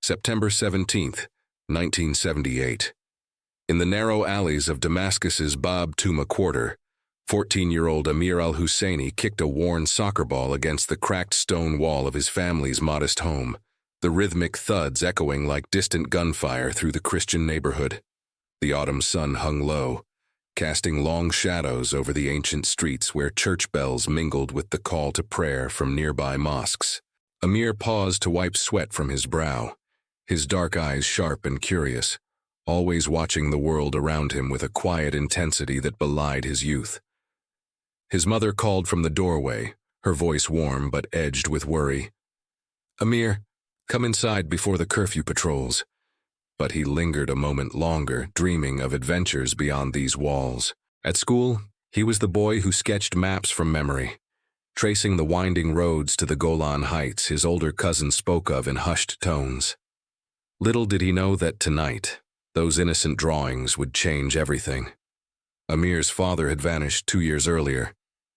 September 17th, 1978. In the narrow alleys of Damascus's Bab Tuma quarter, 14-year-old Amir al-Husseini kicked a worn soccer ball against the cracked stone wall of his family's modest home, the rhythmic thuds echoing like distant gunfire through the Christian neighborhood. The autumn sun hung low, casting long shadows over the ancient streets where church bells mingled with the call to prayer from nearby mosques. Amir paused to wipe sweat from his brow, his dark eyes sharp and curious, always watching the world around him with a quiet intensity that belied his youth. His mother called from the doorway, her voice warm but edged with worry. "Amir, come inside before the curfew patrols." But he lingered a moment longer, dreaming of adventures beyond these walls. At school, he was the boy who sketched maps from memory, tracing the winding roads to the Golan Heights his older cousin spoke of in hushed tones. Little did he know that tonight, those innocent drawings would change everything. Amir's father had vanished 2 years earlier,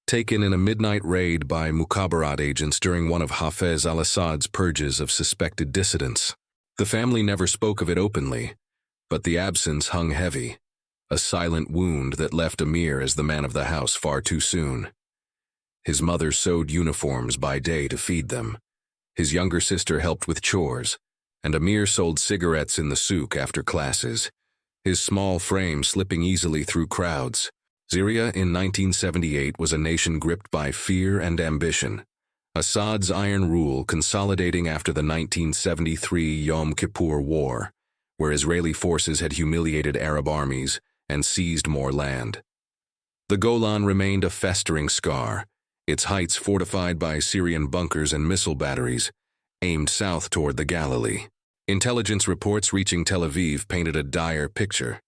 taken in a midnight raid by Mukhabarat agents during one of Hafez al-Assad's purges of suspected dissidents. The family never spoke of it openly, but the absence hung heavy, a silent wound that left Amir as the man of the house far too soon. His mother sewed uniforms by day to feed them. His younger sister helped with chores, and Amir sold cigarettes in the souk after classes, his small frame slipping easily through crowds. Syria in 1978 was a nation gripped by fear and ambition. Assad's iron rule consolidating after the 1973 Yom Kippur War, where Israeli forces had humiliated Arab armies and seized more land. The Golan remained a festering scar, its heights fortified by Syrian bunkers and missile batteries, aimed south toward the Galilee. Intelligence reports reaching Tel Aviv painted a dire picture.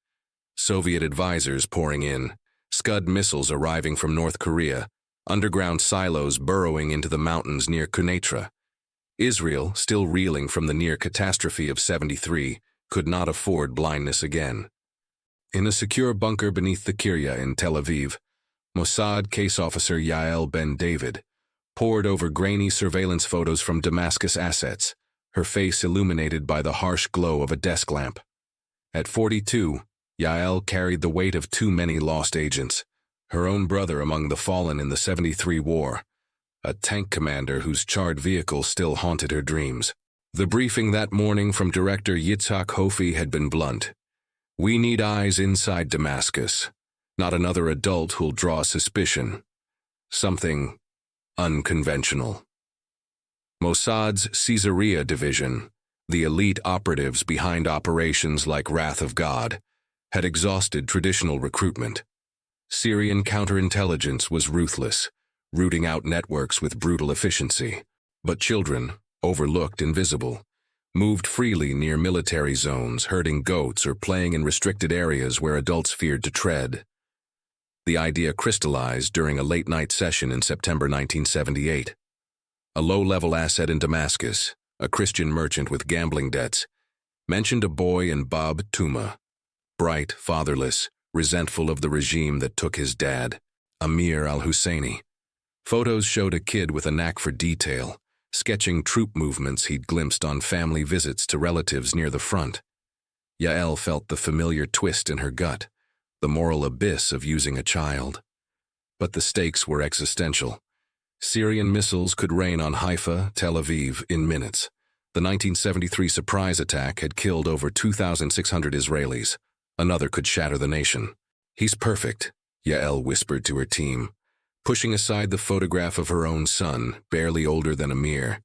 Soviet advisors pouring in, Scud missiles arriving from North Korea, underground silos burrowing into the mountains near Quneitra. Israel, still reeling from the near catastrophe of '73, could not afford blindness again. In a secure bunker beneath the Kiryat in Tel Aviv, MOSSAD case officer Yael Ben David pored over grainy surveillance photos from Damascus assets, her face illuminated by the harsh glow of a desk lamp. At 42, Yael carried the weight of too many lost agents, her own brother among the fallen in the '73 war, a tank commander whose charred vehicle still haunted her dreams. The briefing that morning from director Yitzhak Hofi had been blunt. "We need eyes inside Damascus, not another adult who'll draw suspicion. Something unconventional." Mossad's Caesarea division, the elite operatives behind operations like Wrath of God, had exhausted traditional recruitment. Syrian counterintelligence was ruthless, rooting out networks with brutal efficiency. But children, overlooked, invisible, moved freely near military zones, herding goats or playing in restricted areas where adults feared to tread. The idea crystallized during a late-night session in September 1978. A low-level asset in Damascus, a Christian merchant with gambling debts, mentioned a boy in Bab Tuma, bright, fatherless, resentful of the regime that took his dad, Amir al-Husseini. Photos showed a kid with a knack for detail, sketching troop movements he'd glimpsed on family visits to relatives near the front. Yael felt the familiar twist in her gut, the moral abyss of using a child. But the stakes were existential. Syrian missiles could rain on Haifa, Tel Aviv, in minutes. The 1973 surprise attack had killed over 2,600 Israelis. Another could shatter the nation. "He's perfect," Yael whispered to her team, pushing aside the photograph of her own son, barely older than Amir.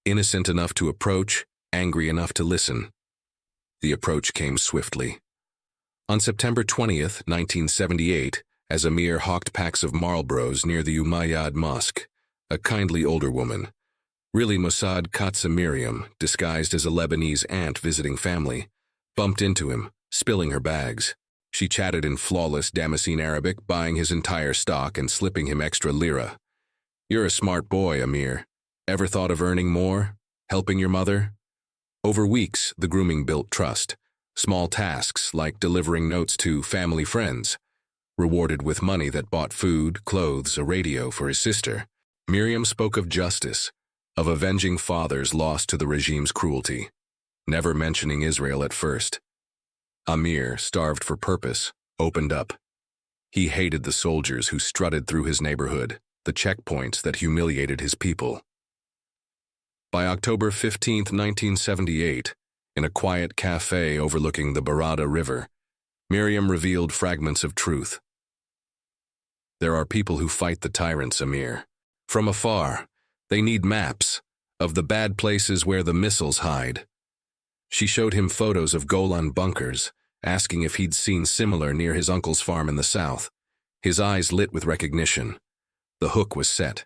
Innocent enough to approach, angry enough to listen. The approach came swiftly. On September 20th, 1978, as Amir hawked packs of Marlboros near the Umayyad Mosque, a kindly older woman, really Mossad Katza Miriam, disguised as a Lebanese aunt visiting family, bumped into him, spilling her bags. She chatted in flawless Damascene Arabic, buying his entire stock and slipping him extra lira. "You're a smart boy, Amir. Ever thought of earning more? Helping your mother?" Over weeks, the grooming built trust. Small tasks like delivering notes to family friends, rewarded with money that bought food, clothes, a radio for his sister. Miriam spoke of justice, of avenging fathers lost to the regime's cruelty. never mentioning Israel at first. Amir, starved for purpose, opened up. He hated the soldiers who strutted through his neighborhood, the checkpoints that humiliated his people. By October 15, 1978, in a quiet cafe overlooking the Barada River, Miriam revealed fragments of truth. There are people who fight the tyrants, Amir. From afar, they need maps of the bad places where the missiles hide. She showed him photos of Golan bunkers, asking if he'd seen similar near his uncle's farm in the south. His eyes lit with recognition. The hook was set.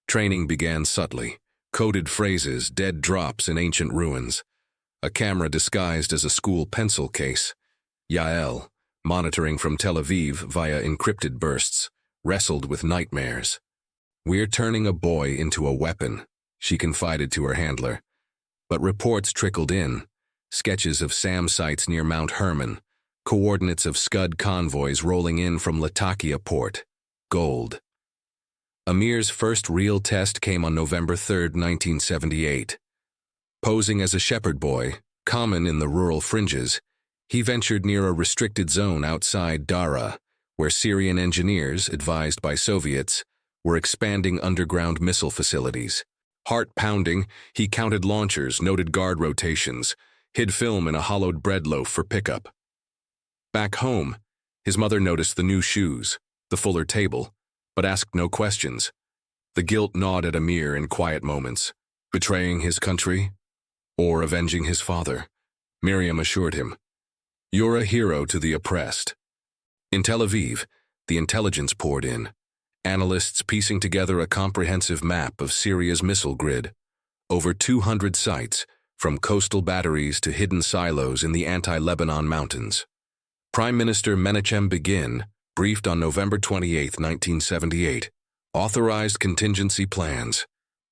Training began subtly. Coded phrases, dead drops in ancient ruins. A camera disguised as a school pencil case. Yael, monitoring from Tel Aviv via encrypted bursts, wrestled with nightmares. "We're turning a boy into a weapon," she confided to her handler. But reports trickled in. Sketches of SAM sites near Mount Hermon, coordinates of Scud convoys rolling in from Latakia port. Gold. Amir's first real test came on November 3, 1978. Posing as a shepherd boy, common in the rural fringes, he ventured near a restricted zone outside Dara, where Syrian engineers, advised by Soviets, were expanding underground missile facilities. Heart-pounding, he counted launchers, noted guard rotations, hid film in a hollowed bread loaf for pickup. Back home, his mother noticed the new shoes, the fuller table, but asked no questions. The guilt gnawed at Amir in quiet moments, betraying his country or avenging his father. Miriam assured him, "You're a hero to the oppressed." In Tel Aviv, the intelligence poured in, analysts piecing together a comprehensive map of Syria's missile grid. Over 200 sites, from coastal batteries to hidden silos in the anti-Lebanon mountains. Prime Minister Menachem Begin briefed on November 28, 1978, authorized contingency plans,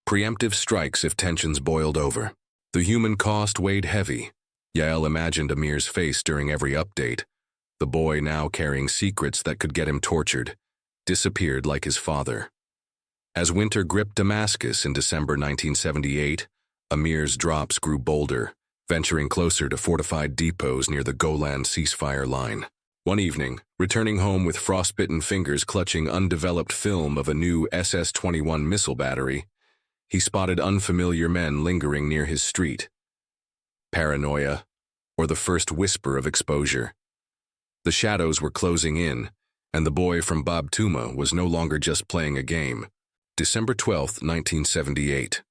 preemptive strikes if tensions boiled over. The human cost weighed heavy. Yael imagined Amir's face during every update, the boy now carrying secrets that could get him tortured, disappeared like his father. As winter gripped Damascus in December 1978, Amir's drops grew bolder, venturing closer to fortified depots near the Golan ceasefire line. One evening, returning home with frostbitten fingers clutching undeveloped film of a new SS-21 missile battery, he spotted unfamiliar men lingering near his street. Paranoia, or the first whisper of exposure. The shadows were closing in, and the boy from Bab Tuma was no longer just playing a game. December 12, 1978.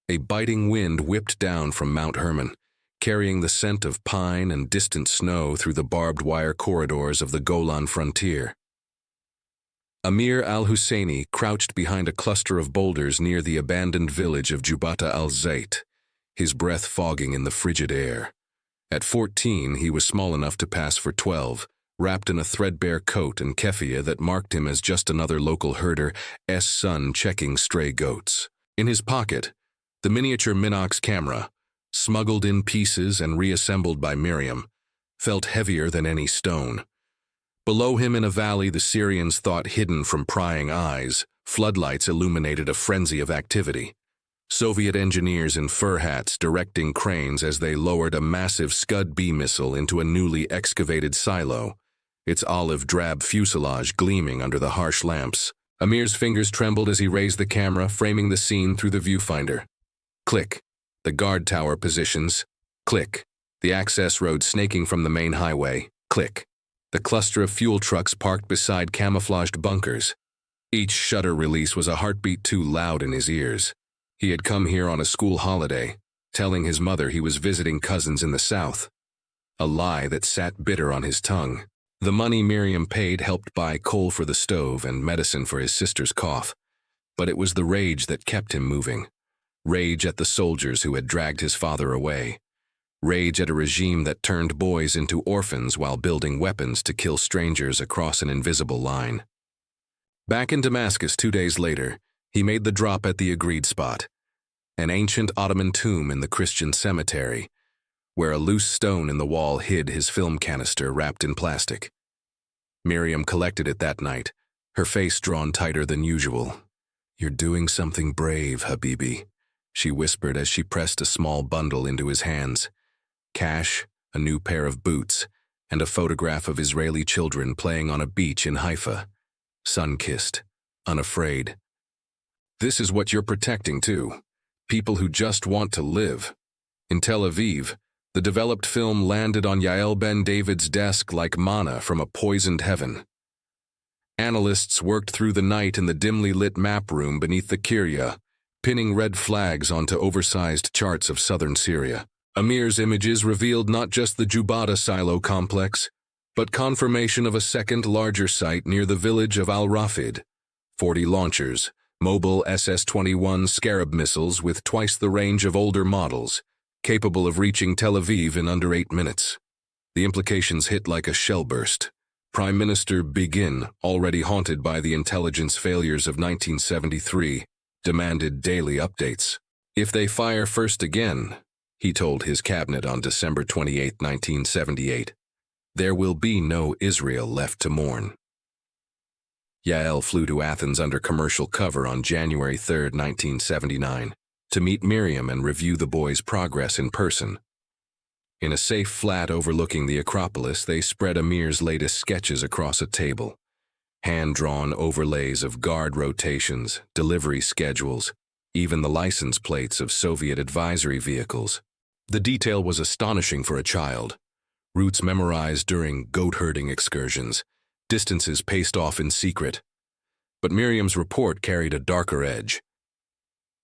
A biting wind whipped down from Mount Hermon, carrying the scent of pine and distant snow through the barbed wire corridors of the Golan frontier. Amir al-Husseini crouched behind a cluster of boulders near the abandoned village of Jubata al-Zayt, his breath fogging in the frigid air. At 14, he was small enough to pass for 12, wrapped in a threadbare coat and keffiyeh that marked him as just another local herder's son checking stray goats. In his pocket, the miniature Minox camera, smuggled in pieces and reassembled by Miriam, felt heavier than any stone. Below him in a valley the Syrians thought hidden from prying eyes, floodlights illuminated a frenzy of activity. Soviet engineers in fur hats directing cranes as they lowered a massive Scud-B missile into a newly excavated silo, its olive-drab fuselage gleaming under the harsh lamps. Amir's fingers trembled as he raised the camera, framing the scene through the viewfinder. Click. The guard tower positions. Click. The access road snaking from the main highway. Click. The cluster of fuel trucks parked beside camouflaged bunkers. Each shutter release was a heartbeat too loud in his ears. He had come here on a school holiday, telling his mother he was visiting cousins in the south. A lie that sat bitter on his tongue. The money Miriam paid helped buy coal for the stove and medicine for his sister's cough. But it was the rage that kept him moving. Rage at the soldiers who had dragged his father away. Rage at a regime that turned boys into orphans while building weapons to kill strangers across an invisible line. Back in Damascus 2 days later, he made the drop at the agreed spot, an ancient Ottoman tomb in the Christian cemetery, where a loose stone in the wall hid his film canister wrapped in plastic. Miriam collected it that night, her face drawn tighter than usual. "You're doing something brave, Habibi," she whispered as she pressed a small bundle into his hands. Cash, a new pair of boots, and a photograph of Israeli children playing on a beach in Haifa. Sun-kissed, unafraid. This is what you're protecting too. People who just want to live. In Tel Aviv, the developed film landed on Yael Ben David's desk like manna from a poisoned heaven. Analysts worked through the night in the dimly lit map room beneath the Kiryat, pinning red flags onto oversized charts of southern Syria. Amir's images revealed not just the Jubata silo complex, but confirmation of a second, larger site near the village of Al-Rafid. 40 launchers, mobile SS-21 Scarab missiles with twice the range of older models, capable of reaching Tel Aviv in under 8 minutes. The implications hit like a shell burst. Prime Minister Begin, already haunted by the intelligence failures of 1973, demanded daily updates. If they fire first again, he told his cabinet on December 28, 1978, there will be no Israel left to mourn. Yael flew to Athens under commercial cover on January 3, 1979, to meet Miriam and review the boys' progress in person. In a safe flat overlooking the Acropolis, they spread Amir's latest sketches across a table. Hand-drawn overlays of guard rotations, delivery schedules, even the license plates of Soviet advisory vehicles. The detail was astonishing for a child. Routes memorized during goat-herding excursions, distances paced off in secret. But Miriam's report carried a darker edge.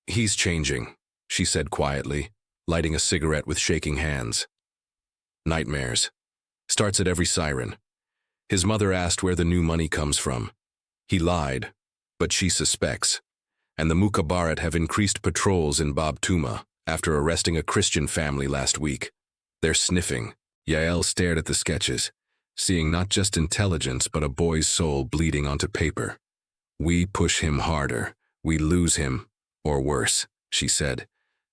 He's changing, she said quietly, lighting a cigarette with shaking hands. Nightmares. Starts at every siren. His mother asked where the new money comes from. He lied, but she suspects. And the Mukhabarat have increased patrols in Bab Tuma after arresting a Christian family last week. They're sniffing. Yael stared at the sketches, seeing not just intelligence but a boy's soul bleeding onto paper. We push him harder. We lose him, or worse, she said.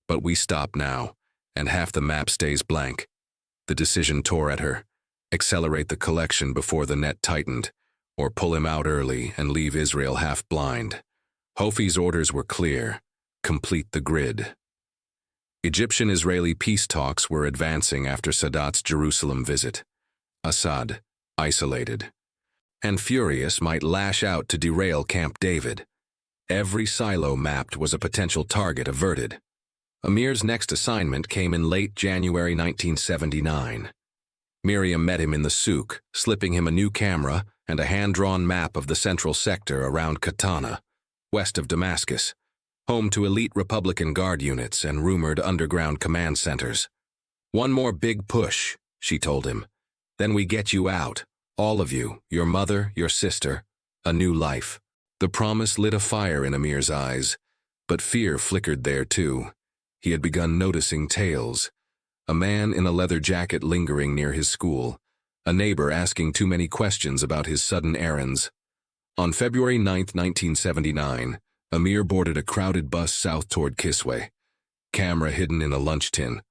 But we stop now, and half the map stays blank. The decision tore at her. Accelerate the collection before the net tightened, or pull him out early and leave Israel half blind. Hofi's orders were clear. Complete the grid. Egyptian-Israeli peace talks were advancing after Sadat's Jerusalem visit. Assad, isolated, and furious, might lash out to derail Camp David. Every silo mapped was a potential target averted. Amir's next assignment came in late January 1979. Miriam met him in the souk, slipping him a new camera and a hand-drawn map of the central sector around Katana, west of Damascus, home to elite Republican Guard units and rumored underground command centers. One more big push, she told him. Then we get you out, all of you, your mother, your sister, a new life. The promise lit a fire in Amir's eyes, but fear flickered there too. He had begun noticing tales. A man in a leather jacket lingering near his school, a neighbor asking too many questions about his sudden errands. On February 9, 1979, Amir boarded a crowded bus south toward Kiswe, camera hidden in a lunch tin,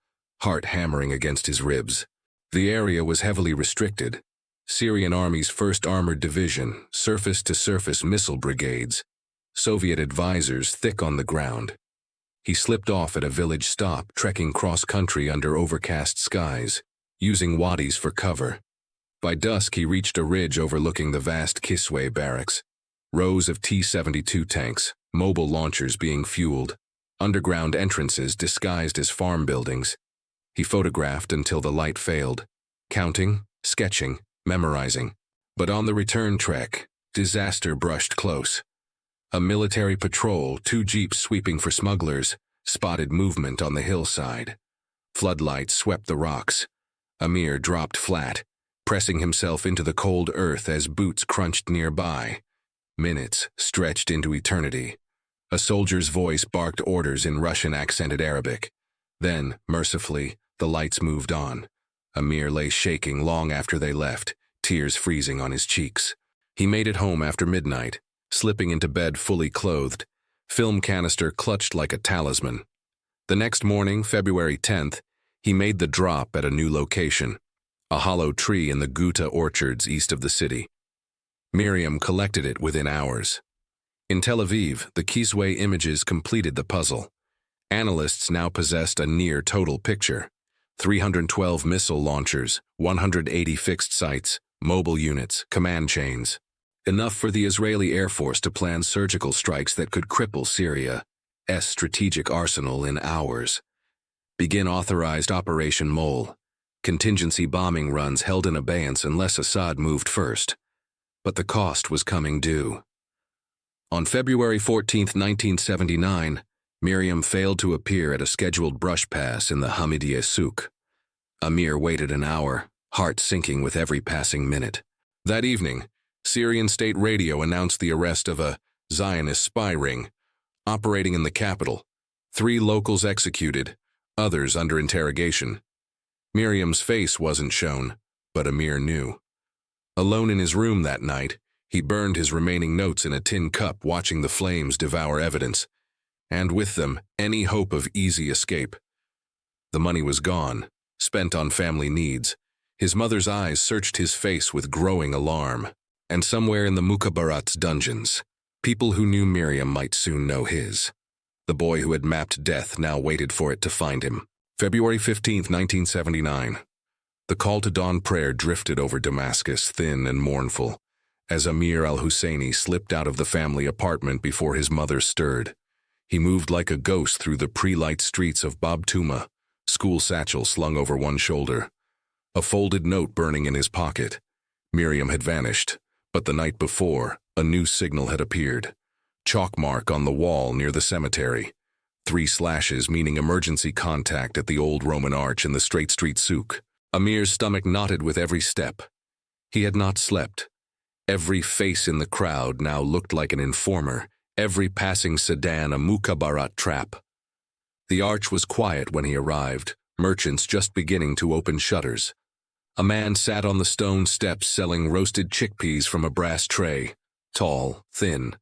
heart hammering against his ribs. The area was heavily restricted. Syrian Army's 1st Armored Division, surface-to-surface missile brigades, Soviet advisors thick on the ground. He slipped off at a village stop, trekking cross-country under overcast skies, using wadis for cover. By dusk, he reached a ridge overlooking the vast Kiswe barracks. Rows of T-72 tanks, mobile launchers being fueled, underground entrances disguised as farm buildings. He photographed until the light failed, counting, sketching, memorizing. But on the return trek, disaster brushed close. A military patrol, 2 jeeps sweeping for smugglers, spotted movement on the hillside. Floodlights swept the rocks. Amir dropped flat, pressing himself into the cold earth as boots crunched nearby. Minutes stretched into eternity. A soldier's voice barked orders in Russian-accented Arabic. Then, mercifully, the lights moved on. Amir lay shaking long after they left, tears freezing on his cheeks. He made it home after midnight, slipping into bed fully clothed, film canister clutched like a talisman. The next morning, February 10th, he made the drop at a new location, a hollow tree in the Ghouta orchards east of the city. Miriam collected it within hours. In Tel Aviv, the Kiswe images completed the puzzle. Analysts now possessed a near-total picture. 312 missile launchers, 180 fixed sites, mobile units, command chains. Enough for the Israeli Air Force to plan surgical strikes that could cripple Syria's strategic arsenal in hours. Begin authorized Operation Mole. Contingency bombing runs held in abeyance unless Assad moved first. But the cost was coming due. On February 14, 1979, Miriam failed to appear at a scheduled brush pass in the Hamidiyeh Souk. Amir waited an hour, heart sinking with every passing minute. That evening, Syrian state radio announced the arrest of a Zionist spy ring operating in the capital. 3 locals executed, others under interrogation. Miriam's face wasn't shown, but Amir knew. Alone in his room that night, he burned his remaining notes in a tin cup, watching the flames devour evidence, and with them, any hope of easy escape. The money was gone, spent on family needs. His mother's eyes searched his face with growing alarm. And somewhere in the Mukhabarat's dungeons, people who knew Miriam might soon know his. The boy who had mapped death now waited for it to find him. February 15, 1979. The call to dawn prayer drifted over Damascus, thin and mournful, as Amir al-Husseini slipped out of the family apartment before his mother stirred. He moved like a ghost through the pre-light streets of Bab Tuma, school satchel slung over one shoulder. A folded note burning in his pocket. Miriam had vanished, but the night before, a new signal had appeared. Chalk mark on the wall near the cemetery. 3 slashes meaning emergency contact at the old Roman arch in the Straight Street Souk. Amir's stomach knotted with every step. He had not slept. Every face in the crowd now looked like an informer, every passing sedan a Mukhabarat trap. The arch was quiet when he arrived, merchants just beginning to open shutters. A man sat on the stone steps selling roasted chickpeas from a brass tray, tall, thin,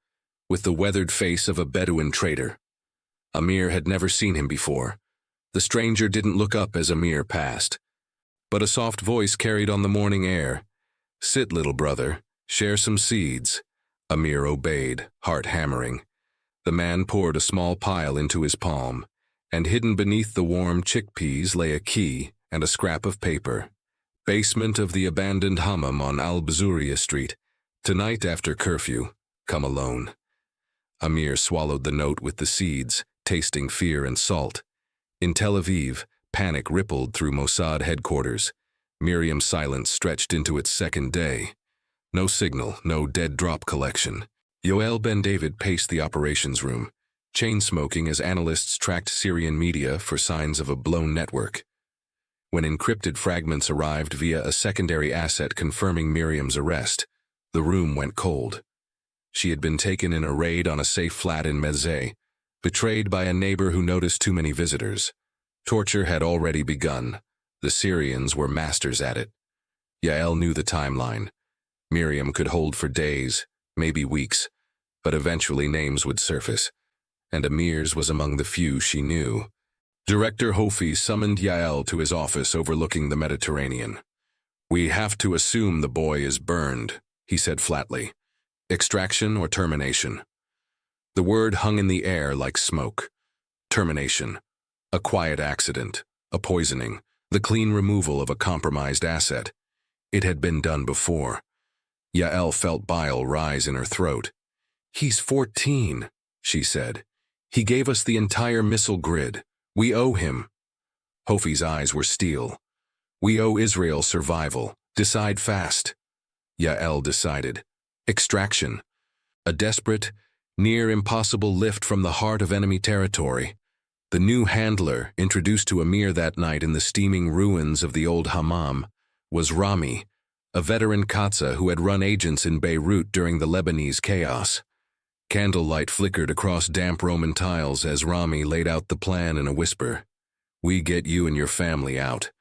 with the weathered face of a Bedouin trader. Amir had never seen him before. The stranger didn't look up as Amir passed, but a soft voice carried on the morning air. "Sit, little brother, share some seeds." Amir obeyed, heart hammering. The man poured a small pile into his palm, and hidden beneath the warm chickpeas lay a key and a scrap of paper. Basement of the abandoned hammam on Al-Bazouriya Street. Tonight after curfew, come alone. Amir swallowed the note with the seeds, tasting fear and salt. In Tel Aviv, panic rippled through MOSSAD headquarters. Miriam's silence stretched into its second day. No signal, no dead drop collection. Yoel Ben David paced the operations room, chain-smoking as analysts tracked Syrian media for signs of a blown network. When encrypted fragments arrived via a secondary asset confirming Miriam's arrest, the room went cold. She had been taken in a raid on a safe flat in Mezzeh, betrayed by a neighbor who noticed too many visitors. Torture had already begun. The Syrians were masters at it. Yael knew the timeline. Miriam could hold for days, maybe weeks, but eventually names would surface, and Amir's was among the few she knew. Director Hofi summoned Yael to his office overlooking the Mediterranean. "We have to assume the boy is burned," he said flatly. "Extraction or termination?" The word hung in the air like smoke. Termination. A quiet accident, a poisoning, the clean removal of a compromised asset. It had been done before. Yael felt bile rise in her throat. "He's 14, she said. "He gave us the entire missile grid. We owe him." Hofi's eyes were steel. "We owe Israel survival. Decide fast." Yael decided. Extraction. A desperate, near impossible lift from the heart of enemy territory. The new handler, introduced to Amir that night in the steaming ruins of the old hammam, was Rami, a veteran Qaza who had run agents in Beirut during the Lebanese chaos. Candlelight flickered across damp Roman tiles as Rami laid out the plan in a whisper. "We get you and your family out.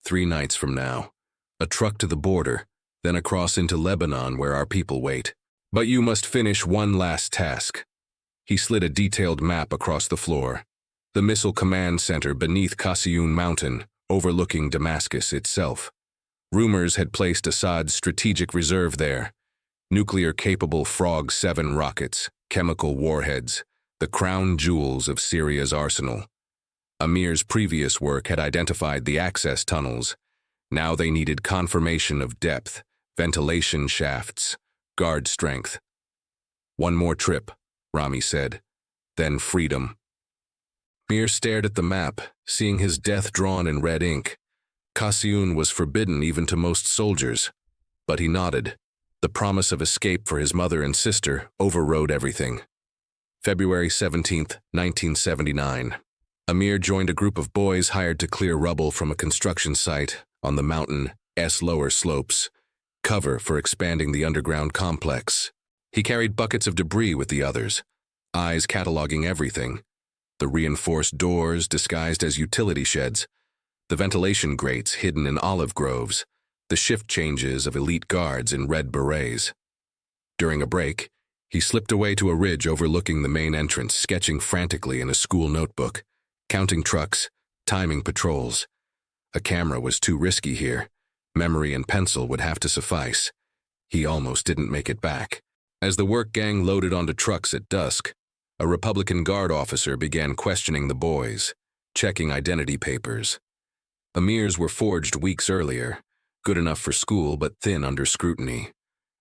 3 nights from now. A truck to the border, then across into Lebanon where our people wait. But you must finish one last task." He slid a detailed map across the floor. The missile command center beneath Qasiyun Mountain, overlooking Damascus itself. Rumors had placed Assad's strategic reserve there. Nuclear-capable Frog 7 rockets, chemical warheads, the crown jewels of Syria's arsenal. Amir's previous work had identified the access tunnels. Now they needed confirmation of depth, ventilation shafts, guard strength. "One more trip," Rami said. "Then freedom." Amir stared at the map, seeing his death drawn in red ink. Kasiyun was forbidden even to most soldiers, but he nodded. The promise of escape for his mother and sister overrode everything. February 17, 1979. Amir joined a group of boys hired to clear rubble from a construction site on the mountain's lower slopes, cover for expanding the underground complex. He carried buckets of debris with the others, eyes cataloging everything. The reinforced doors disguised as utility sheds, the ventilation grates hidden in olive groves, the shift changes of elite guards in red berets. During a break, he slipped away to a ridge overlooking the main entrance, sketching frantically in a school notebook, counting trucks, timing patrols. A camera was too risky here. Memory and pencil would have to suffice. He almost didn't make it back. As the work gang loaded onto trucks at dusk, a Republican Guard officer began questioning the boys, checking identity papers. Amir's were forged weeks earlier, good enough for school but thin under scrutiny.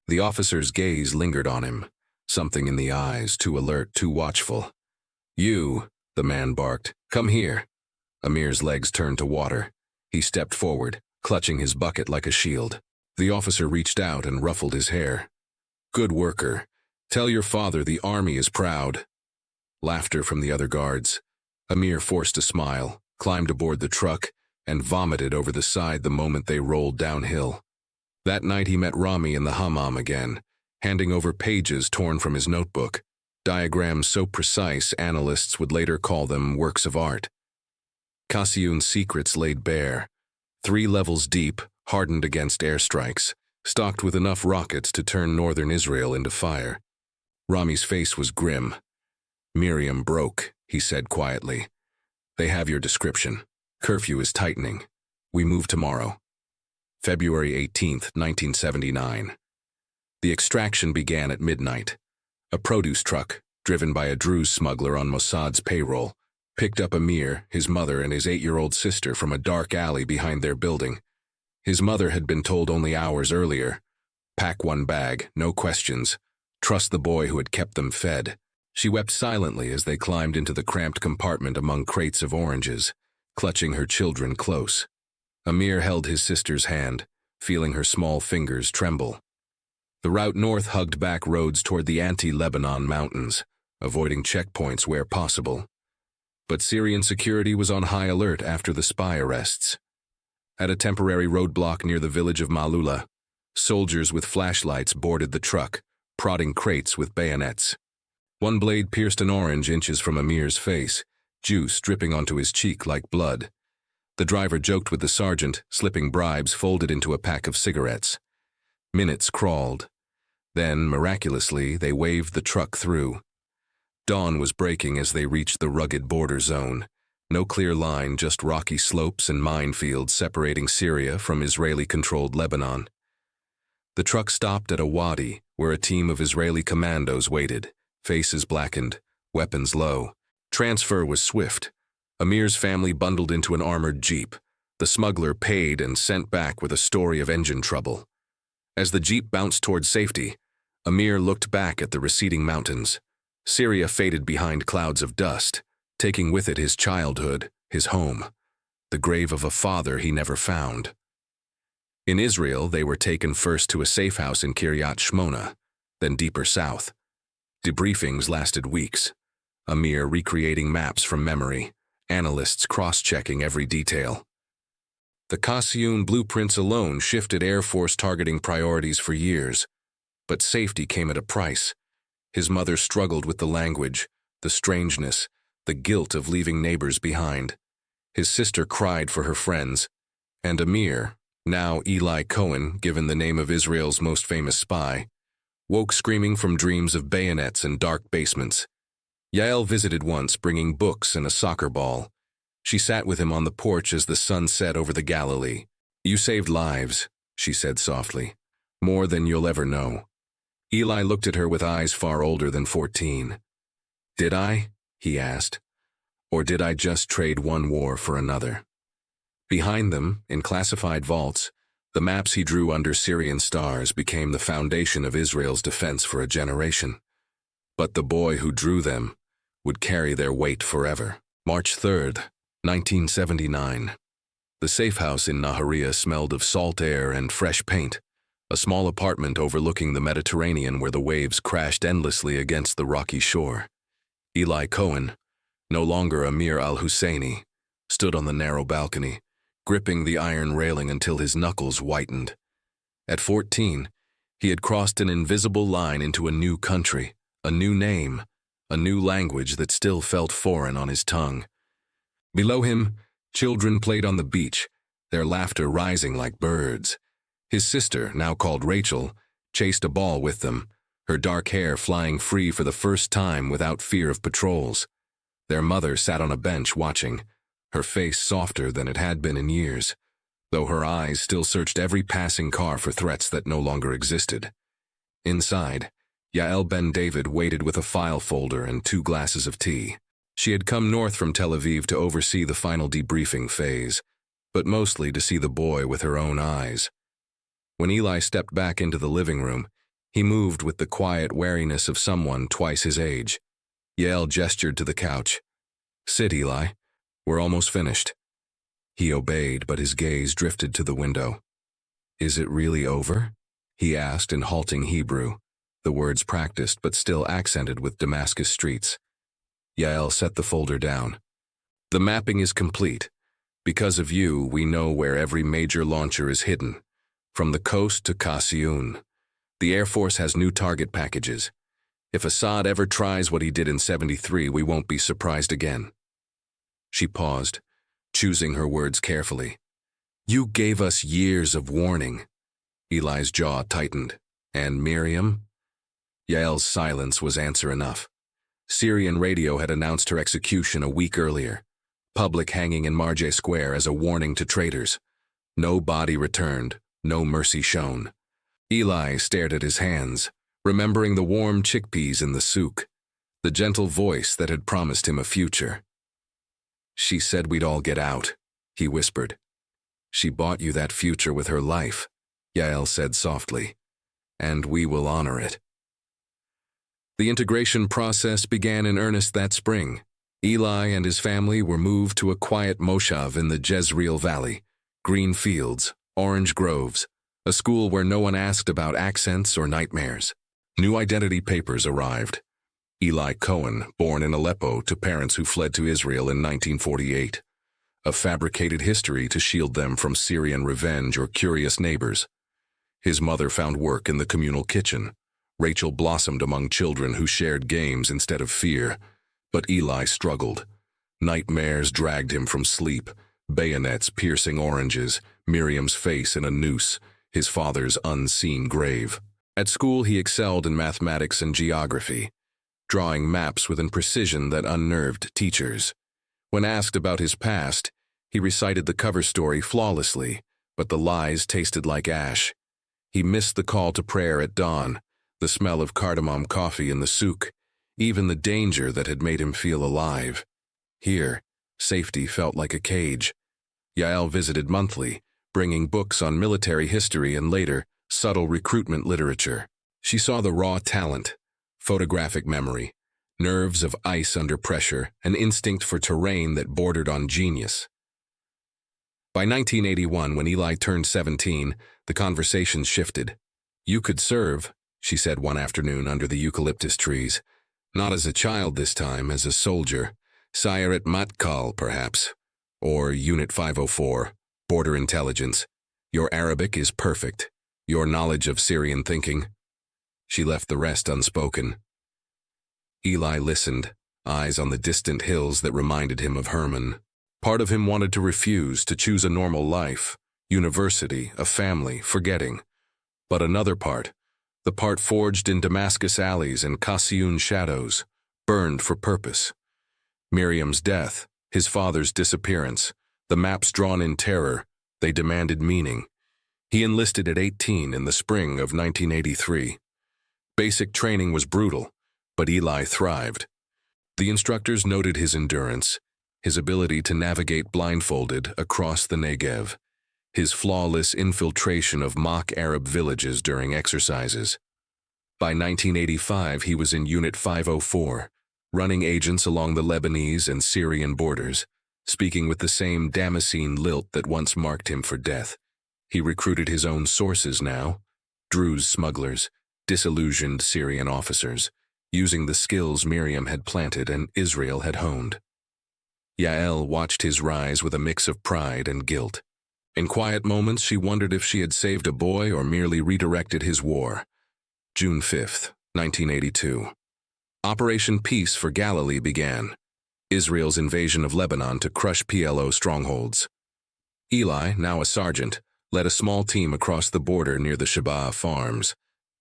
The officer's gaze lingered on him, something in the eyes, too alert, too watchful. "You," the man barked, "come here." Amir's legs turned to water. He stepped forward, clutching his bucket like a shield. The officer reached out and ruffled his hair. "Good worker. Tell your father the army is proud." Laughter from the other guards. Amir forced a smile, climbed aboard the truck, and vomited over the side the moment they rolled downhill. That night he met Rami in the hammam again, handing over pages torn from his notebook, diagrams so precise analysts would later call them works of art. Kasiyun's secrets laid bare, 3 levels deep, hardened against airstrikes, stocked with enough rockets to turn northern Israel into fire. Rami's face was grim. "Miriam broke," he said quietly. "They have your description. Curfew is tightening. We move tomorrow." February 18, 1979. The extraction began at midnight. A produce truck, driven by a Druze smuggler on Mossad's payroll, picked up Amir, his mother, and his 8-year-old sister from a dark alley behind their building. His mother had been told only hours earlier, "Pack one bag, no questions. Trust the boy who had kept them fed." She wept silently as they climbed into the cramped compartment among crates of oranges, clutching her children close. Amir held his sister's hand, feeling her small fingers tremble. The route north hugged back roads toward the anti-Lebanon mountains, avoiding checkpoints where possible. But Syrian security was on high alert after the spy arrests. At a temporary roadblock near the village of Malula, soldiers with flashlights boarded the truck, prodding crates with bayonets. One blade pierced an orange inches from Amir's face, juice dripping onto his cheek like blood. The driver joked with the sergeant, slipping bribes folded into a pack of cigarettes. Minutes crawled. Then, miraculously, they waved the truck through. Dawn was breaking as they reached the rugged border zone. No clear line, just rocky slopes and minefields separating Syria from Israeli-controlled Lebanon. The truck stopped at a wadi where a team of Israeli commandos waited, faces blackened, weapons low. Transfer was swift. Amir's family bundled into an armored jeep. The smuggler paid and sent back with a story of engine trouble. As the jeep bounced toward safety, Amir looked back at the receding mountains. Syria faded behind clouds of dust, taking with it his childhood, his home, the grave of a father he never found. In Israel, they were taken first to a safe house in Kiryat Shmona, then deeper south. Debriefings lasted weeks. Amir recreating maps from memory, analysts cross-checking every detail. The Kasiyun blueprints alone shifted Air Force targeting priorities for years, but safety came at a price. His mother struggled with the language, the strangeness, the guilt of leaving neighbors behind. His sister cried for her friends, and Amir, now Eli Cohen, given the name of Israel's most famous spy, woke screaming from dreams of bayonets and dark basements. Yael visited once, bringing books and a soccer ball. She sat with him on the porch as the sun set over the Galilee. "You saved lives," she said softly, "more than you'll ever know." Eli looked at her with eyes far older than 14. "Did I?" he asked. Or did I just trade one war for another? Behind them, in classified vaults, the maps he drew under Syrian stars became the foundation of Israel's defense for a generation. But the boy who drew them would carry their weight forever. March 3rd, 1979. The safe house in Nahariya smelled of salt air and fresh paint, a small apartment overlooking the Mediterranean where the waves crashed endlessly against the rocky shore. Eli Cohen, no longer Amir al-Husseini, stood on the narrow balcony, gripping the iron railing until his knuckles whitened. At 14, he had crossed an invisible line into a new country, a new name, a new language that still felt foreign on his tongue. Below him, children played on the beach, their laughter rising like birds. His sister, now called Rachel, chased a ball with them, her dark hair flying free for the first time without fear of patrols. Their mother sat on a bench watching, her face softer than it had been in years, though her eyes still searched every passing car for threats that no longer existed. Inside, Yael Ben David waited with a file folder and 2 glasses of tea. She had come north from Tel Aviv to oversee the final debriefing phase, but mostly to see the boy with her own eyes. When Eli stepped back into the living room, he moved with the quiet wariness of someone twice his age. Yael gestured to the couch. "Sit, Eli. We're almost finished." He obeyed, but his gaze drifted to the window. "Is it really over?" he asked in halting Hebrew, the words practiced but still accented with Damascus streets. Yael set the folder down. "The mapping is complete. Because of you, we know where every major launcher is hidden, from the coast to Kasiyun. The Air Force has new target packages. If Assad ever tries what he did in 73, we won't be surprised again." She paused, choosing her words carefully. "You gave us years of warning." Eli's jaw tightened. "And Miriam?" Yael's silence was answer enough. Syrian radio had announced her execution a week earlier, public hanging in Marjah Square as a warning to traitors. No body returned, no mercy shown. Eli stared at his hands, remembering the warm chickpeas in the souk, the gentle voice that had promised him a future. "She said we'd all get out," he whispered. "She bought you that future with her life," Yael said softly, "and we will honor it." The integration process began in earnest that spring. Eli and his family were moved to a quiet moshav in the Jezreel Valley, green fields, orange groves, a school where no one asked about accents or nightmares. New identity papers arrived. Eli Cohen, born in Aleppo to parents who fled to Israel in 1948. A fabricated history to shield them from Syrian revenge or curious neighbors. His mother found work in the communal kitchen. Rachel blossomed among children who shared games instead of fear. But Eli struggled. Nightmares dragged him from sleep, bayonets piercing oranges, Miriam's face in a noose, his father's unseen grave. At school he excelled in mathematics and geography, drawing maps with a precision that unnerved teachers. When asked about his past, he recited the cover story flawlessly, but the lies tasted like ash. He missed the call to prayer at dawn, the smell of cardamom coffee in the souk, even the danger that had made him feel alive. Here, safety felt like a cage. Yael visited monthly, bringing books on military history and later, subtle recruitment literature. She saw the raw talent, photographic memory, nerves of ice under pressure, an instinct for terrain that bordered on genius. By 1981, when Eli turned 17, the conversation shifted. "You could serve," she said one afternoon under the eucalyptus trees. "Not as a child this time, as a soldier. Sayeret Matkal, perhaps. Or Unit 504, Border Intelligence. Your Arabic is perfect. Your knowledge of Syrian thinking." She left the rest unspoken. Eli listened, eyes on the distant hills that reminded him of Herman. Part of him wanted to refuse, to choose a normal life, university, a family, forgetting. But another part, the part forged in Damascus alleys and Kasiyun shadows, burned for purpose. Miriam's death, his father's disappearance, the maps drawn in terror, they demanded meaning. He enlisted at 18 in the spring of 1983. Basic training was brutal, but Eli thrived. The instructors noted his endurance, his ability to navigate blindfolded across the Negev, his flawless infiltration of mock Arab villages during exercises. By 1985, he was in Unit 504, running agents along the Lebanese and Syrian borders, speaking with the same Damascene lilt that once marked him for death. He recruited his own sources now, Druze smugglers, disillusioned Syrian officers, using the skills Miriam had planted and Israel had honed. Yael watched his rise with a mix of pride and guilt. In quiet moments, she wondered if she had saved a boy or merely redirected his war. June 5, 1982. Operation Peace for Galilee began, Israel's invasion of Lebanon to crush PLO strongholds. Eli, now a sergeant, led a small team across the border near the Shabah farms,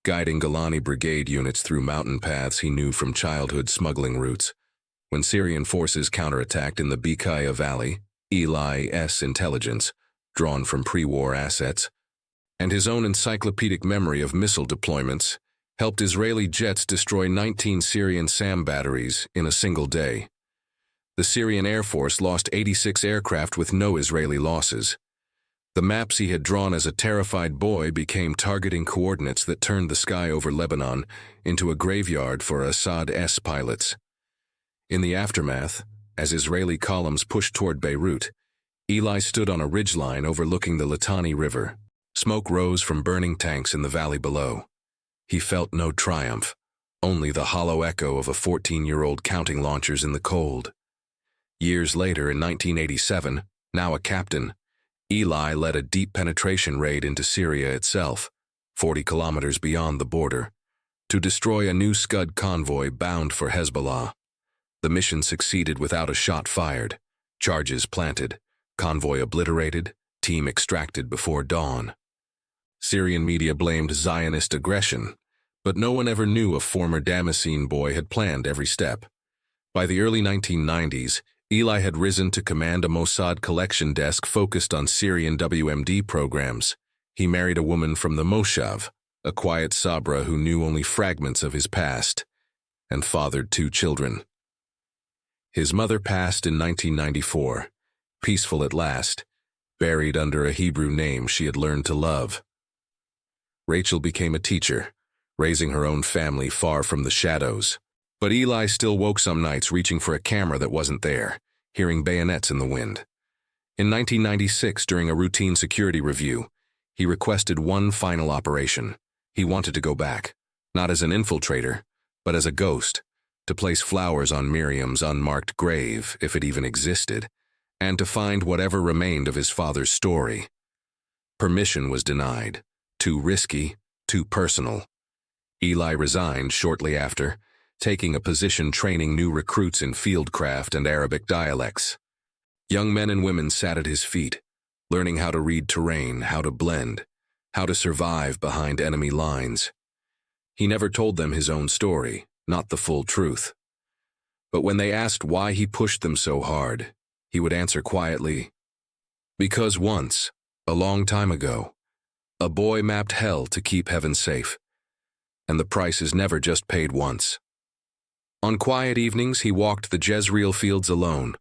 guiding Golani Brigade units through mountain paths he knew from childhood smuggling routes. When Syrian forces counterattacked in the Bikaya Valley, Eli's intelligence, drawn from pre-war assets, and his own encyclopedic memory of missile deployments, helped Israeli jets destroy 19 Syrian SAM batteries in a single day. The Syrian Air Force lost 86 aircraft with no Israeli losses. The maps he had drawn as a terrified boy became targeting coordinates that turned the sky over Lebanon into a graveyard for Assad's pilots. In the aftermath, as Israeli columns pushed toward Beirut, Eli stood on a ridgeline overlooking the Litani River. Smoke rose from burning tanks in the valley below. He felt no triumph, only the hollow echo of a 14-year-old counting launchers in the cold. Years later, in 1987, now a captain, Eli led a deep penetration raid into Syria itself, 40 kilometers beyond the border, to destroy a new Scud convoy bound for Hezbollah. The mission succeeded without a shot fired, charges planted, convoy obliterated, team extracted before dawn. Syrian media blamed Zionist aggression, but no one ever knew a former Damascene boy had planned every step. By the early 1990s, Eli had risen to command a MOSSAD collection desk focused on Syrian WMD programs. He married a woman from the Moshav, a quiet Sabra who knew only fragments of his past, and fathered 2 children. His mother passed in 1994, peaceful at last, buried under a Hebrew name she had learned to love. Rachel became a teacher, raising her own family far from the shadows. But Eli still woke some nights reaching for a camera that wasn't there, hearing bayonets in the wind. In 1996, during a routine security review, he requested one final operation. He wanted to go back, not as an infiltrator, but as a ghost, to place flowers on Miriam's unmarked grave, if it even existed, and to find whatever remained of his father's story. Permission was denied. Too risky, too personal. Eli resigned shortly after, taking a position training new recruits in fieldcraft and Arabic dialects. Young men and women sat at his feet, learning how to read terrain, how to blend, how to survive behind enemy lines. He never told them his own story, not the full truth. But when they asked why he pushed them so hard, he would answer quietly, "Because once, a long time ago, a boy mapped hell to keep heaven safe, and the price is never just paid once." On quiet evenings, he walked the Jezreel fields alone,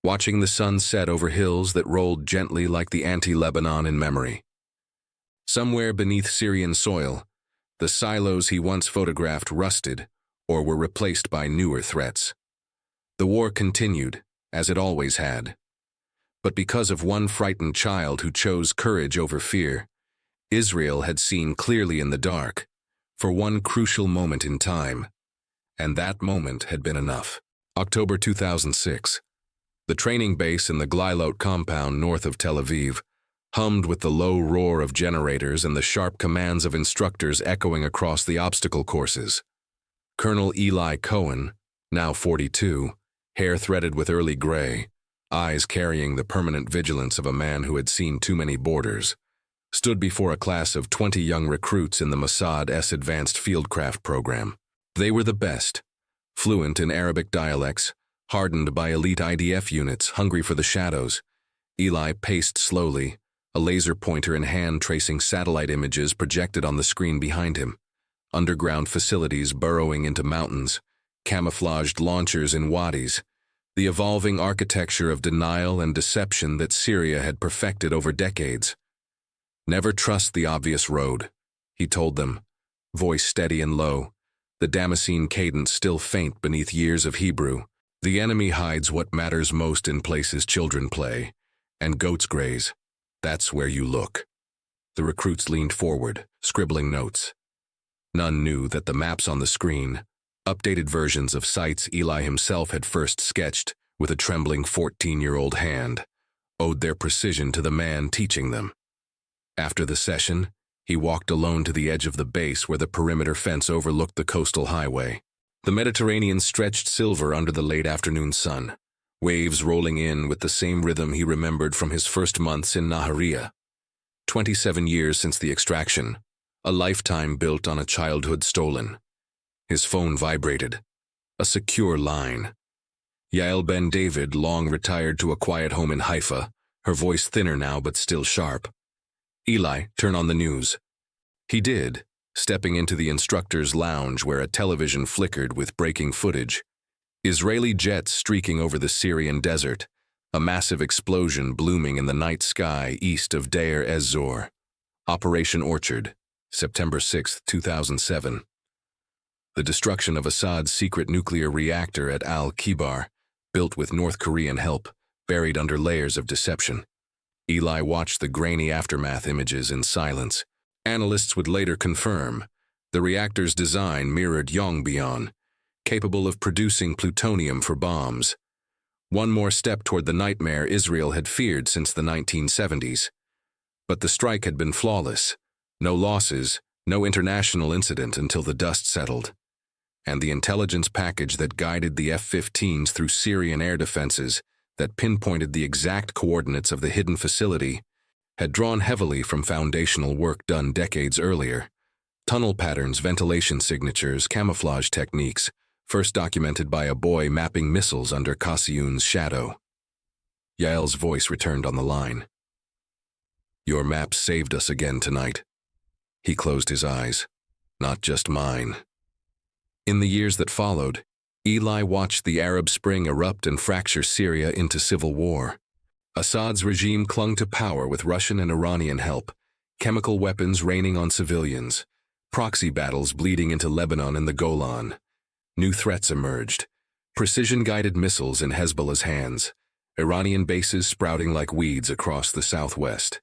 watching the sun set over hills that rolled gently like the anti-Lebanon in memory. Somewhere beneath Syrian soil, the silos he once photographed rusted or were replaced by newer threats. The war continued, as it always had. But because of one frightened child who chose courage over fear, Israel had seen clearly in the dark, for one crucial moment in time, and that moment had been enough. October 2006. The training base in the Glilot compound north of Tel Aviv hummed with the low roar of generators and the sharp commands of instructors echoing across the obstacle courses. Colonel Eli Cohen, now 42, hair threaded with early gray, eyes carrying the permanent vigilance of a man who had seen too many borders, stood before a class of 20 young recruits in the MOSSAD's advanced fieldcraft program. They were the best, fluent in Arabic dialects, hardened by elite IDF units hungry for the shadows. Eli paced slowly, a laser pointer in hand tracing satellite images projected on the screen behind him. Underground facilities burrowing into mountains, camouflaged launchers in wadis, the evolving architecture of denial and deception that Syria had perfected over decades. "Never trust the obvious road," he told them, voice steady and low, the Damascene cadence still faint beneath years of Hebrew. "The enemy hides what matters most in places children play, and goats graze. That's where you look." The recruits leaned forward, scribbling notes. None knew that the maps on the screen, updated versions of sites Eli himself had first sketched with a trembling 14-year-old hand, owed their precision to the man teaching them. After the session, he walked alone to the edge of the base where the perimeter fence overlooked the coastal highway. The Mediterranean stretched silver under the late afternoon sun, waves rolling in with the same rhythm he remembered from his first months in Nahariya. 27 years since the extraction, a lifetime built on a childhood stolen. His phone vibrated. A secure line. Yael Ben David, long retired to a quiet home in Haifa, her voice thinner now but still sharp. "Eli, turn on the news." He did, stepping into the instructor's lounge where a television flickered with breaking footage. Israeli jets streaking over the Syrian desert, a massive explosion blooming in the night sky east of Deir ez-Zor. Operation Orchard, September 6, 2007. The destruction of Assad's secret nuclear reactor at Al-Kibar, built with North Korean help, buried under layers of deception. Eli watched the grainy aftermath images in silence. Analysts would later confirm the reactor's design mirrored Yongbyon, capable of producing plutonium for bombs. One more step toward the nightmare Israel had feared since the 1970s. But the strike had been flawless. No losses, no international incident until the dust settled. And the intelligence package that guided the F-15s through Syrian air defenses, that pinpointed the exact coordinates of the hidden facility, had drawn heavily from foundational work done decades earlier. Tunnel patterns, ventilation signatures, camouflage techniques, first documented by a boy mapping missiles under Qassiyun's shadow. Yael's voice returned on the line. "Your maps saved us again tonight." He closed his eyes. "Not just mine." In the years that followed, Eli watched the Arab Spring erupt and fracture Syria into civil war. Assad's regime clung to power with Russian and Iranian help, chemical weapons raining on civilians, proxy battles bleeding into Lebanon and the Golan. New threats emerged. Precision-guided missiles in Hezbollah's hands, Iranian bases sprouting like weeds across the southwest.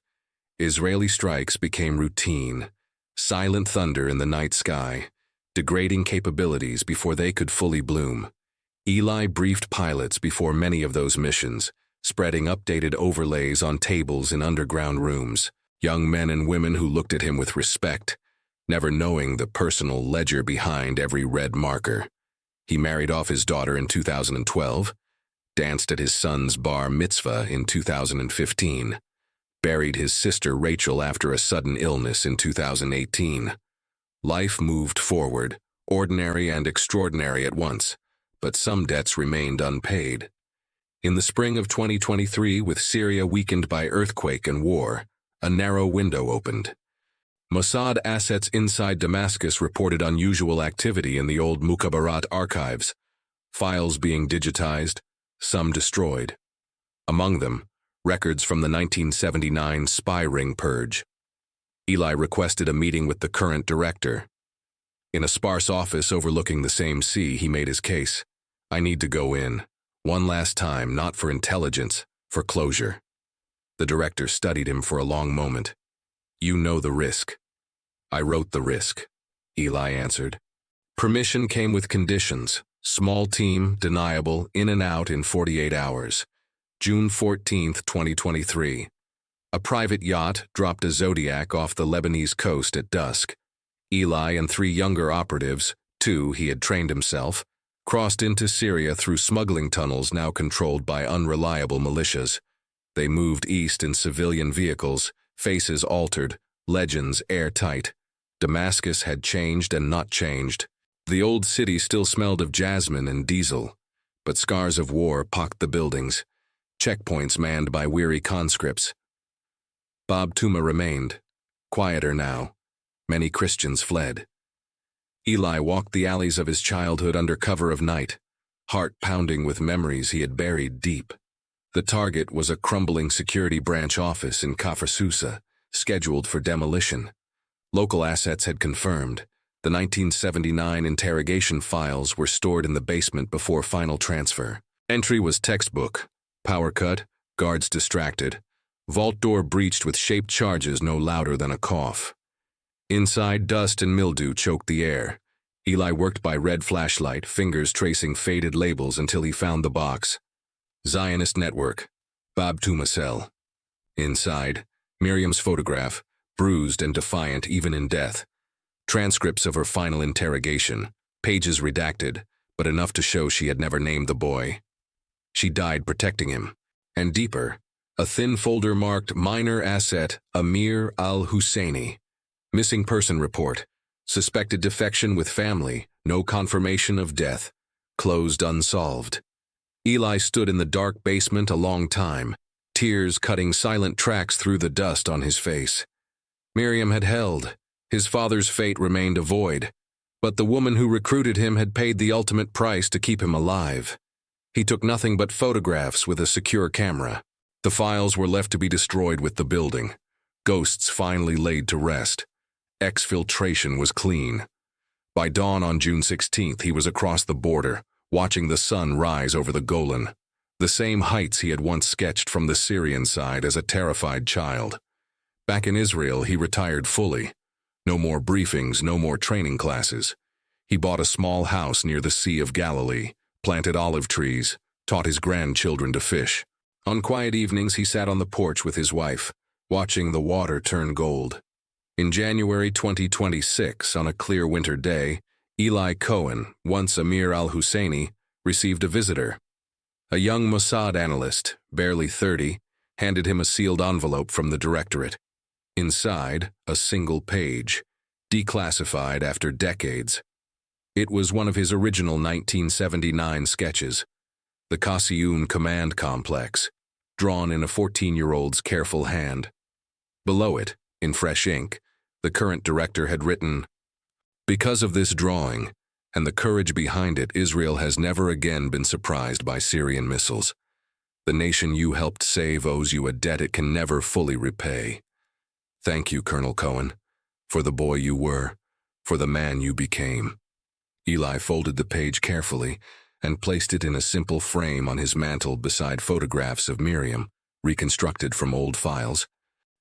Israeli strikes became routine, silent thunder in the night sky, degrading capabilities before they could fully bloom. Eli briefed pilots before many of those missions, spreading updated overlays on tables in underground rooms, young men and women who looked at him with respect, never knowing the personal ledger behind every red marker. He married off his daughter in 2012, danced at his son's bar mitzvah in 2015, buried his sister Rachel after a sudden illness in 2018. Life moved forward, ordinary and extraordinary at once, but some debts remained unpaid. In the spring of 2023, with Syria weakened by earthquake and war, a narrow window opened. MOSSAD assets inside Damascus reported unusual activity in the old Mukhabarat archives, files being digitized, some destroyed. Among them, records from the 1979 spy ring purge. Eli requested a meeting with the current director. In a sparse office overlooking the same sea, he made his case. "I need to go in. One last time, not for intelligence, for closure." The director studied him for a long moment. "You know the risk." "I wrote the risk," Eli answered. Permission came with conditions. Small team, deniable, in and out in 48 hours. June 14, 2023. A private yacht dropped a Zodiac off the Lebanese coast at dusk. Eli and 3 younger operatives, 2 he had trained himself, crossed into Syria through smuggling tunnels now controlled by unreliable militias. They moved east in civilian vehicles, faces altered, legends airtight. Damascus had changed and not changed. The old city still smelled of jasmine and diesel, but scars of war pocked the buildings, checkpoints manned by weary conscripts. Bab Tuma remained, quieter now. Many Christians fled. Eli walked the alleys of his childhood under cover of night, heart pounding with memories he had buried deep. The target was a crumbling security branch office in Kafr Sousa, scheduled for demolition. Local assets had confirmed. The 1979 interrogation files were stored in the basement before final transfer. Entry was textbook. Power cut, guards distracted. Vault door breached with shaped charges no louder than a cough. Inside, dust and mildew choked the air. Eli worked by red flashlight, fingers tracing faded labels until he found the box. Zionist Network, Bab Tuma cell. Inside, Miriam's photograph, bruised and defiant even in death. Transcripts of her final interrogation, pages redacted, but enough to show she had never named the boy. She died protecting him. And deeper, a thin folder marked Minor Asset Amir al-Husseini. Missing person report. Suspected defection with family. No confirmation of death. Closed unsolved. Eli stood in the dark basement a long time, tears cutting silent tracks through the dust on his face. Miriam had held. His father's fate remained a void, but the woman who recruited him had paid the ultimate price to keep him alive. He took nothing but photographs with a secure camera. The files were left to be destroyed with the building. Ghosts finally laid to rest. Exfiltration was clean. By dawn on June 16th, he was across the border, watching the sun rise over the Golan, the same heights he had once sketched from the Syrian side as a terrified child. Back in Israel, he retired fully. No more briefings, no more training classes. He bought a small house near the Sea of Galilee, planted olive trees, taught his grandchildren to fish. On quiet evenings, he sat on the porch with his wife, watching the water turn gold. In January 2026, on a clear winter day, Eli Cohen, once Amir al-Husseini, received a visitor. A young MOSSAD analyst, barely 30, handed him a sealed envelope from the directorate. Inside, a single page, declassified after decades. It was one of his original 1979 sketches, the Qasiyun Command Complex, drawn in a 14-year-old's careful hand. Below it, in fresh ink, the current director had written, "Because of this drawing, and the courage behind it, Israel has never again been surprised by Syrian missiles. The nation you helped save owes you a debt it can never fully repay. Thank you, Colonel Cohen, for the boy you were, for the man you became." Eli folded the page carefully and placed it in a simple frame on his mantel beside photographs of Miriam, reconstructed from old files.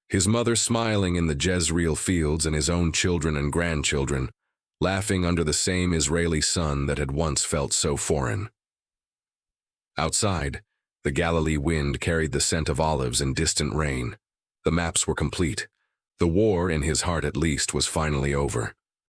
His mother smiling in the Jezreel fields and his own children and grandchildren, laughing under the same Israeli sun that had once felt so foreign. Outside, the Galilee wind carried the scent of olives and distant rain. The maps were complete. The war, in his heart at least, was finally over.